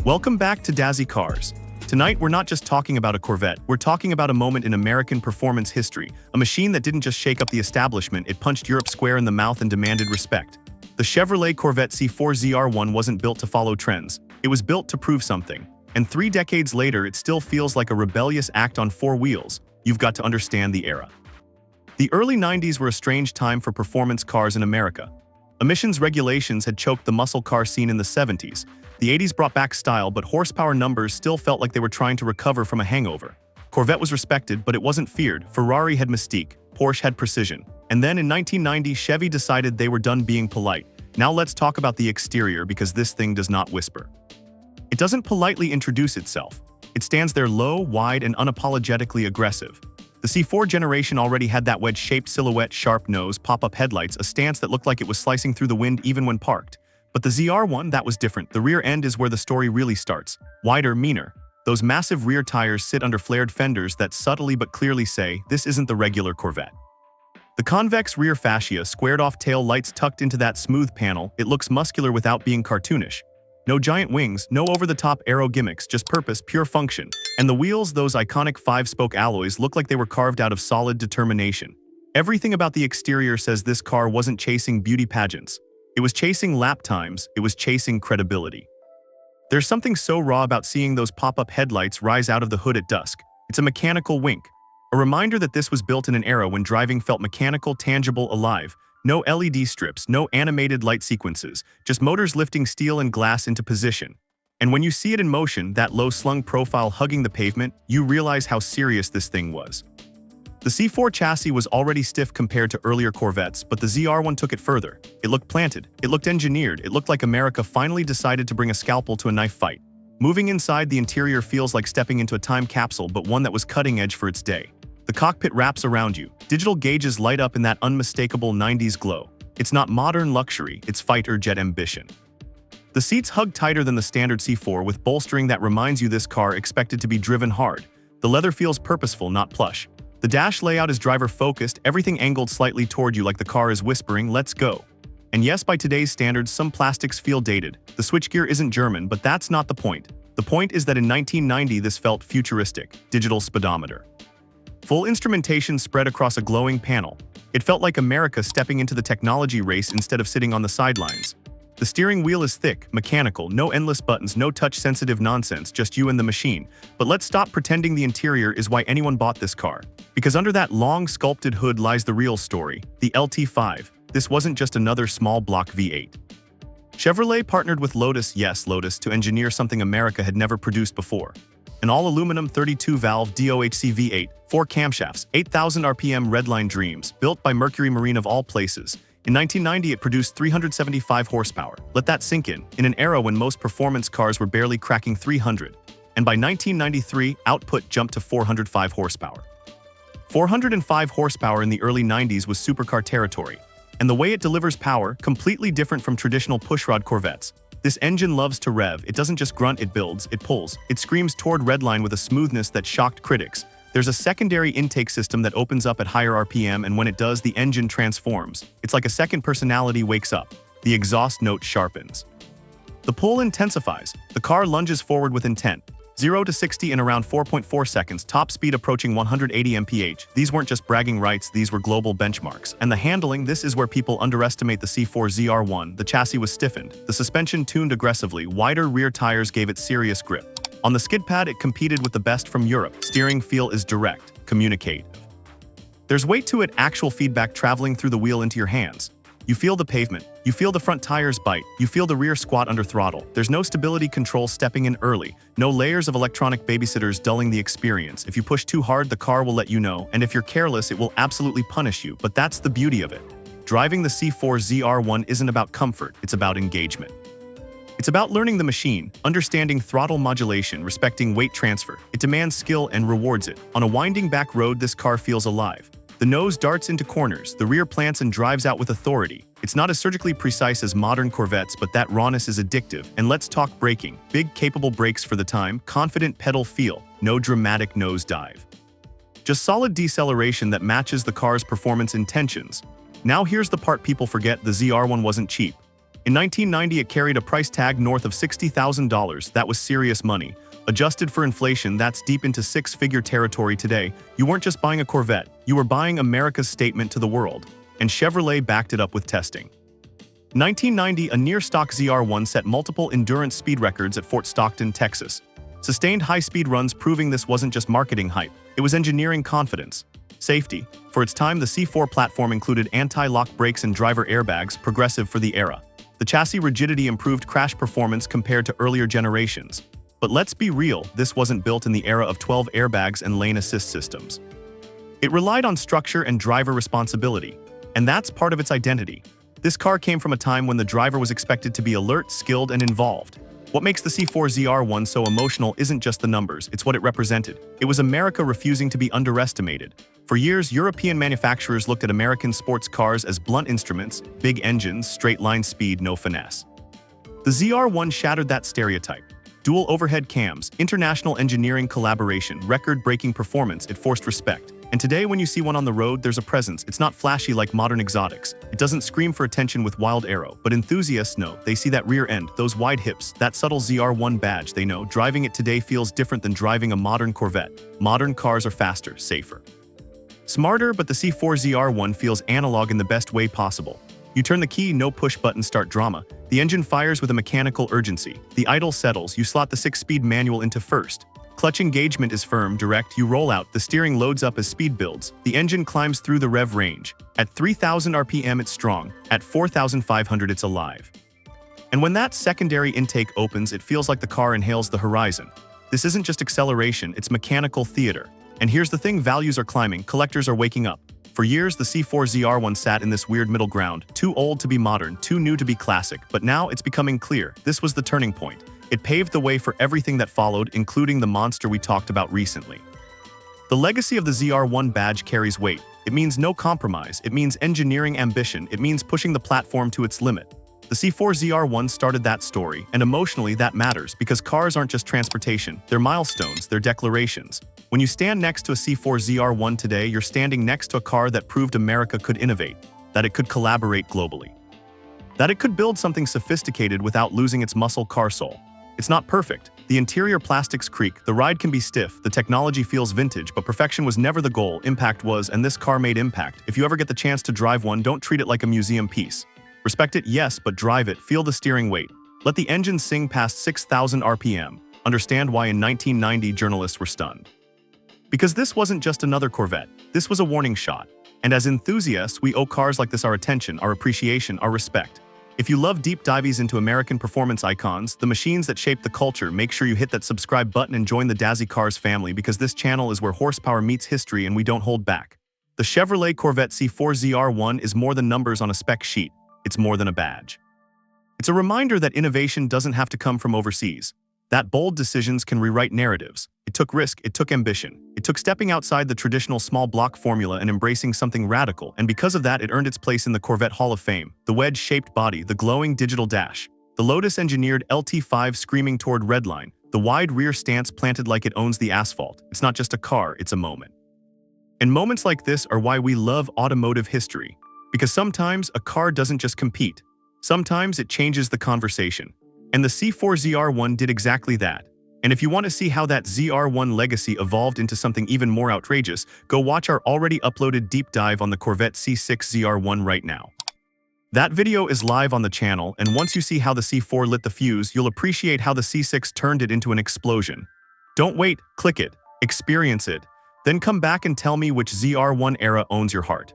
Welcome back to Dazzy Cars. Tonight, we're not just talking about a Corvette, we're talking about a moment in American performance history, a machine that didn't just shake up the establishment, it punched Europe square in the mouth and demanded respect. The Chevrolet Corvette C4 ZR1 wasn't built to follow trends, it was built to prove something. And 3 decades later, it still feels like a rebellious act on 4 wheels. You've got to understand the era. The early 90s were a strange time for performance cars in America. Emissions regulations had choked the muscle car scene in the 70s. The 80s brought back style, but horsepower numbers still felt like they were trying to recover from a hangover. Corvette was respected, but it wasn't feared. Ferrari had mystique, Porsche had precision. And then in 1990, Chevy decided they were done being polite. Now let's talk about the exterior, because this thing does not whisper. It doesn't politely introduce itself. It stands there low, wide, and unapologetically aggressive. The C4 generation already had that wedge-shaped silhouette, sharp nose, pop-up headlights, a stance that looked like it was slicing through the wind even when parked. But the ZR1, that was different. The rear end is where the story really starts. Wider, meaner. Those massive rear tires sit under flared fenders that subtly but clearly say, this isn't the regular Corvette. The convex rear fascia, squared-off tail lights tucked into that smooth panel, it looks muscular without being cartoonish. No giant wings, no over-the-top aero gimmicks, just purpose, pure function. And the wheels, those iconic 5-spoke alloys, look like they were carved out of solid determination. Everything about the exterior says this car wasn't chasing beauty pageants. It was chasing lap times, it was chasing credibility. There's something so raw about seeing those pop-up headlights rise out of the hood at dusk. It's a mechanical wink. A reminder that this was built in an era when driving felt mechanical, tangible, alive. No LED strips, no animated light sequences, just motors lifting steel and glass into position. And when you see it in motion, that low-slung profile hugging the pavement, you realize how serious this thing was. The C4 chassis was already stiff compared to earlier Corvettes, but the ZR1 took it further. It looked planted, it looked engineered, it looked like America finally decided to bring a scalpel to a knife fight. Moving inside, the interior feels like stepping into a time capsule, but one that was cutting edge for its day. The cockpit wraps around you. Digital gauges light up in that unmistakable 90s glow. It's not modern luxury, it's fighter jet ambition. The seats hug tighter than the standard C4 with bolstering that reminds you this car expected to be driven hard. The leather feels purposeful, not plush. The dash layout is driver-focused, everything angled slightly toward you like the car is whispering, let's go. And yes, by today's standards, some plastics feel dated. The switchgear isn't German, but that's not the point. The point is that in 1990 this felt futuristic. Digital speedometer. Full instrumentation spread across a glowing panel. It felt like America stepping into the technology race instead of sitting on the sidelines. The steering wheel is thick, mechanical, no endless buttons, no touch-sensitive nonsense, just you and the machine. But let's stop pretending the interior is why anyone bought this car. Because under that long, sculpted hood lies the real story, the LT5. This wasn't just another small block V8. Chevrolet partnered with Lotus, yes, Lotus, to engineer something America had never produced before. An all-aluminum 32-valve DOHC V8, 4 camshafts, 8,000 RPM redline dreams, built by Mercury Marine of all places. In 1990, it produced 375 horsepower. Let that sink in an era when most performance cars were barely cracking 300. And by 1993, output jumped to 405 horsepower. 405 horsepower in the early 90s was supercar territory. And the way it delivers power, completely different from traditional pushrod Corvettes. This engine loves to rev. It doesn't just grunt, it builds, it pulls. It screams toward redline with a smoothness that shocked critics. There's a secondary intake system that opens up at higher RPM, and when it does, the engine transforms. It's like a second personality wakes up. The exhaust note sharpens. The pull intensifies. The car lunges forward with intent. 0 to 60 in around 4.4 seconds, top speed approaching 180 mph. These weren't just bragging rights, these were global benchmarks. And the handling, this is where people underestimate the C4 ZR1. The chassis was stiffened, the suspension tuned aggressively, wider rear tires gave it serious grip. On the skid pad, it competed with the best from Europe. Steering feel is direct, communicative. There's weight to it, actual feedback traveling through the wheel into your hands. You feel the pavement, you feel the front tires bite, you feel the rear squat under throttle. There's no stability control stepping in early, no layers of electronic babysitters dulling the experience. If you push too hard, the car will let you know, and if you're careless, it will absolutely punish you. But that's the beauty of it. Driving the C4 ZR1 isn't about comfort, it's about engagement. It's about learning the machine, understanding throttle modulation, respecting weight transfer. It demands skill and rewards it. On a winding back road, this car feels alive. The nose darts into corners, the rear plants and drives out with authority. It's not as surgically precise as modern Corvettes, but that rawness is addictive. And let's talk braking. Big, capable brakes for the time, confident pedal feel, no dramatic nose dive. Just solid deceleration that matches the car's performance intentions. Now here's the part people forget, the ZR1 wasn't cheap. In 1990, it carried a price tag north of $60,000. That was serious money. Adjusted for inflation, that's deep into six-figure territory today. You weren't just buying a Corvette, you were buying America's statement to the world. And Chevrolet backed it up with testing. 1990, a near-stock ZR1 set multiple endurance speed records at Fort Stockton, Texas. Sustained high-speed runs proving this wasn't just marketing hype, it was engineering confidence. Safety. For its time, the C4 platform included anti-lock brakes and driver airbags, progressive for the era. The chassis rigidity improved crash performance compared to earlier generations. But let's be real, this wasn't built in the era of 12 airbags and lane assist systems. It relied on structure and driver responsibility, and that's part of its identity. This car came from a time when the driver was expected to be alert, skilled, and involved. What makes the C4 ZR1 so emotional isn't just the numbers, it's what it represented. It was America refusing to be underestimated. For years, European manufacturers looked at American sports cars as blunt instruments, big engines, straight-line speed, no finesse. The ZR1 shattered that stereotype. Dual overhead cams, international engineering collaboration, record-breaking performance, it forced respect. And today, when you see one on the road, there's a presence. It's not flashy like modern exotics. It doesn't scream for attention with wild aero. But enthusiasts know. They see that rear end, those wide hips, that subtle ZR1 badge. They know driving it today feels different than driving a modern Corvette. Modern cars are faster, safer, smarter, but the C4 ZR1 feels analog in the best way possible. You turn the key, no push-button start drama. The engine fires with a mechanical urgency. The idle settles, you slot the 6-speed manual into first. Clutch engagement is firm, direct, you roll out, the steering loads up as speed builds. The engine climbs through the rev range. At 3,000 RPM it's strong, at 4,500 it's alive. And when that secondary intake opens, it feels like the car inhales the horizon. This isn't just acceleration, it's mechanical theater. And here's the thing, values are climbing, collectors are waking up. For years, the C4 ZR1 sat in this weird middle ground, too old to be modern, too new to be classic, but now it's becoming clear. This was the turning point. It paved the way for everything that followed, including the monster we talked about recently. The legacy of the ZR1 badge carries weight. It means no compromise, it means engineering ambition, it means pushing the platform to its limit. The C4 ZR1 started that story, and emotionally that matters because cars aren't just transportation, they're milestones, they're declarations. When you stand next to a C4 ZR1 today, you're standing next to a car that proved America could innovate, that it could collaborate globally, that it could build something sophisticated without losing its muscle car soul. It's not perfect. The interior plastics creak, the ride can be stiff, the technology feels vintage, but perfection was never the goal, impact was, and this car made impact. If you ever get the chance to drive one, don't treat it like a museum piece. Respect it, yes, but drive it, feel the steering weight. Let the engine sing past 6,000 RPM. Understand why in 1990 journalists were stunned. Because this wasn't just another Corvette, this was a warning shot. And as enthusiasts, we owe cars like this our attention, our appreciation, our respect. If you love deep dives into American performance icons, the machines that shape the culture, make sure you hit that subscribe button and join the Dazzy Cars family because this channel is where horsepower meets history and we don't hold back. The Chevrolet Corvette C4 ZR1 is more than numbers on a spec sheet. It's more than a badge. It's a reminder that innovation doesn't have to come from overseas. That bold decisions can rewrite narratives. It took risk, it took ambition. It took stepping outside the traditional small block formula and embracing something radical, and because of that, it earned its place in the Corvette Hall of Fame. The wedge-shaped body, the glowing digital dash, the Lotus-engineered LT5 screaming toward redline, the wide rear stance planted like it owns the asphalt. It's not just a car, it's a moment. And moments like this are why we love automotive history. Because sometimes a car doesn't just compete. Sometimes it changes the conversation. And the C4 ZR1 did exactly that. And if you want to see how that ZR1 legacy evolved into something even more outrageous, go watch our already uploaded deep dive on the Corvette C6 ZR1 right now. That video is live on the channel, and once you see how the C4 lit the fuse, you'll appreciate how the C6 turned it into an explosion. Don't wait, click it, experience it, then come back and tell me which ZR1 era owns your heart.